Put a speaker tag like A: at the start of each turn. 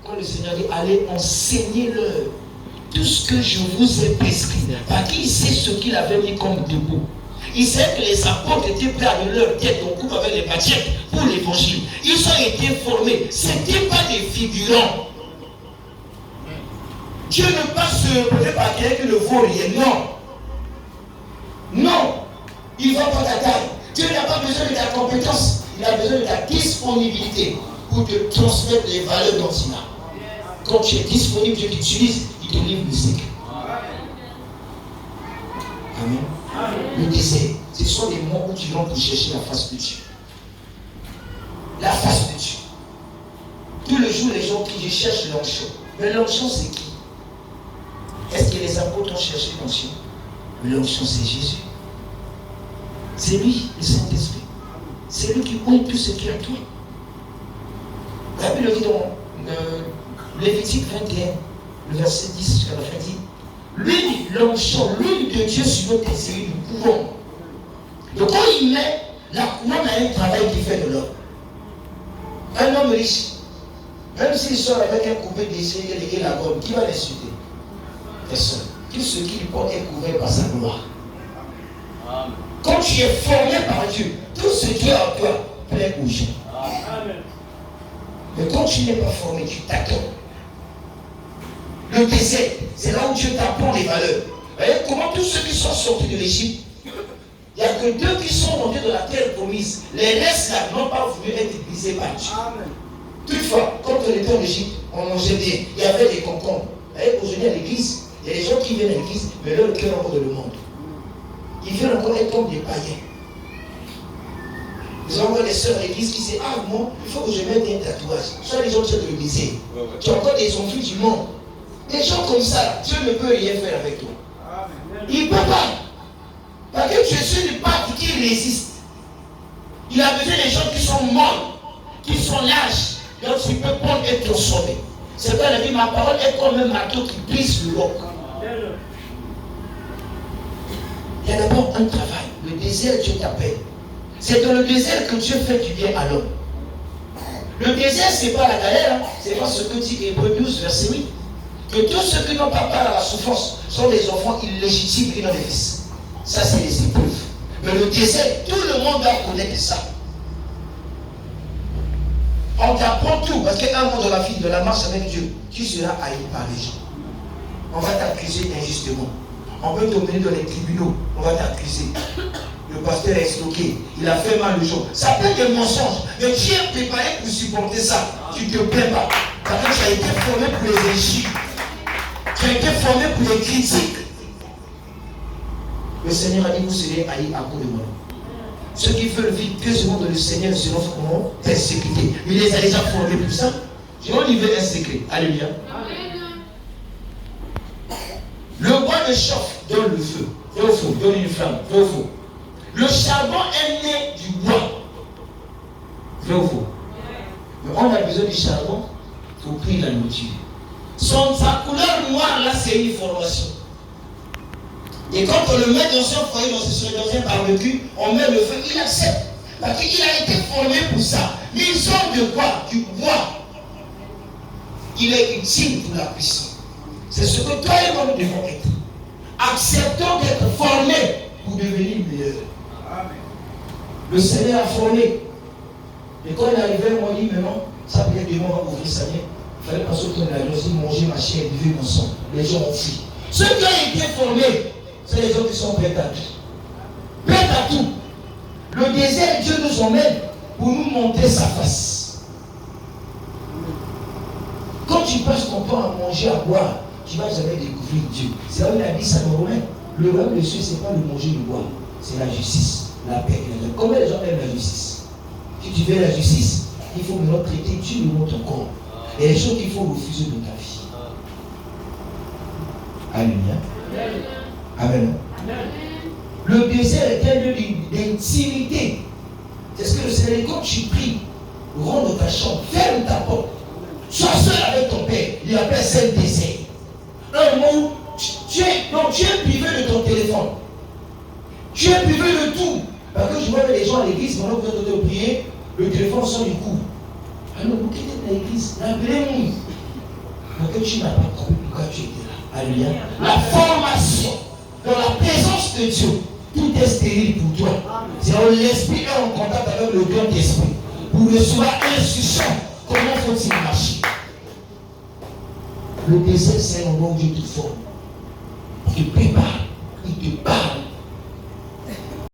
A: Quand le Seigneur dit, allez enseigner-leur tout ce que je vous ai prescrit. Parce qu'il sait ce qu'il avait mis comme debout. Il sait que les apôtres étaient prêts à donner leur tête au couple avec les machettes pour l'évangile. Ils ont été formés. Ce n'étaient pas des figurants. Dieu ne passe peut-être par quelqu'un qui ne vaut rien. Non. Non. Il ne va pas ta taille. Dieu n'a pas besoin de ta compétence. Il a besoin de ta disponibilité pour te transmettre les valeurs dont il a. Quand tu es disponible, Dieu t'utilise, il te livre le secret. Amen. Le désert, ce sont des mots où tu vas pour chercher la face de Dieu. La face de Dieu. Tous les jours, les gens qui cherchent l'onction. Mais l'onction, c'est qui? Est-ce que les apôtres ont cherché l'onction? L'onction, c'est Jésus. C'est lui, le Saint-Esprit. C'est lui qui ouvre tout ce qui est à toi. La Bible dit dans Lévitique 21, le verset 10 jusqu'à la fin, dit l'huile, l'onction, l'huile de Dieu sur notre série du couronne. Donc quand il met la couronne à un travail qui fait de l'homme. Un homme riche, même s'il sort avec un coupé d'essai et la gomme, qui va l'insulter? Personne. Tout ce qu'il porte est couvert par sa gloire. Quand tu es formé par Dieu, tout ce qui est en toi plaît aux gens. Mais quand tu n'es pas formé, tu t'attends. Le désert, c'est là où Dieu t'apprend les valeurs. Vous voyez comment tous ceux qui sont sortis de l'Égypte, il n'y a que 2 qui sont montés de la terre promise. Les restes là n'ont pas voulu être brisés par Dieu. Toutefois, quand on était en Égypte, on mangeait bien. Il y avait des concombres. Vous voyez, aujourd'hui à l'église, il y a des gens qui viennent à l'église, mais leur cœur encore de le monde. Ils viennent encore être comme des païens. Nous avons des sœurs à l'église qui disent, ah moi, il faut que je mette un tatouage. Soit les gens qui sont de l'église. Tu as encore des enfants du monde. Des gens comme ça, Dieu ne peut rien faire avec toi. Il ne peut pas. Parce que tu es sur une patte qui résiste. Il a besoin des gens qui sont morts, qui sont lâches. Donc tu peux prendre et transformer. C'est pourquoi il a dit, ma parole est comme un marteau qui brise le roc. Il y a d'abord un travail. Le désert, Dieu t'appelle. C'est dans le désert que Dieu fait du bien à l'homme. Le désert, ce n'est pas la galère. C'est pas ce que dit Hébreux 12, verset 8. Que tous ceux qui n'ont pas part à la souffrance sont des enfants illégitimes qui n'ont des fils. Ça, c'est les épreuves. Mais le désert, tout le monde doit connaître ça. On t'apprend tout. Parce qu'un moment de la vie, de la marche avec Dieu, tu seras haï par les gens. On va t'accuser injustement. On peut t'emmener dans les tribunaux. On va t'accuser. Le pasteur est escroqué. Il a fait mal aux gens. Ça peut être des mensonges. Mais tu es préparé pour supporter ça. Tu ne te plains pas. Parce que tu as été formé pour les injures. Tu as été formé pour les critiques. Le Seigneur a dit, vous serez haïs à cause de moi. Ceux qui veulent vivre pieusement dans le Seigneur seront comment persécutés. Il les a déjà formés pour ça. Je vais livrer un secret. Alléluia. Le bois de chauffe donne le feu. Vrai ou faux? Donne une flamme. Vrai ou faux? Le charbon est né du bois. Vrai ou faux? Mais on a besoin du charbon pour cuire la nourriture. Sa couleur noire, là, c'est une formation. Et quand on le met dans son foyer, dans un barbecue, on met le feu, il accepte. Parce qu'il a été formé pour ça. Ils ont de quoi? Du bois. Il est utile pour la puissance. C'est ce que toi et moi nous devons être. Acceptons d'être formés pour devenir meilleurs. Le Seigneur a formé. Et quand il est arrivé, on dit, mais non, ça peut être demain, on va ouvrir sa main. Il fallait pas sauter la maison, manger ma chair, vivre mon sang. Les gens ont fui. Ceux qui ont été formés, c'est les gens qui sont prêts à tout. Prêts à tout. Le désert, Dieu nous emmène pour nous montrer sa face. Quand tu passes ton temps à manger, à boire, tu ne vas jamais découvrir Dieu. C'est là où il a dit ça dans Romain. Le royaume des cieux, ce n'est pas le manger, le boire. C'est la justice, la paix. Combien les gens aiment la justice? Si tu veux la justice, il faut maintenant traiter Dieu le monde ton corps. Et les choses qu'il faut refuser de ta vie. Alléluia. Amen. Le désert est un lieu d'intimité. C'est ce que le Seigneur dit. Quand tu pries, rentre dans ta chambre, ferme ta porte. Sois seul avec ton Père. Il appelle ça le désert. Un mot, tu es privé de ton téléphone. Tu es privé de tout. Parce que je vois les gens à l'église, pendant que vous êtes en train de prier, le téléphone sort du cou. Alors vous quittez l'église, l'appelez-nous. Donc tu n'as pas compris pourquoi tu étais là. Alléluia. La formation dans la présence de Dieu, tout est stérile pour toi. C'est l'esprit est en contact avec le grand esprit pour recevoir l'instruction. Comment faut-il marcher? Le désert, c'est un endroit où Dieu te forme. Il te prépare. Il te parle.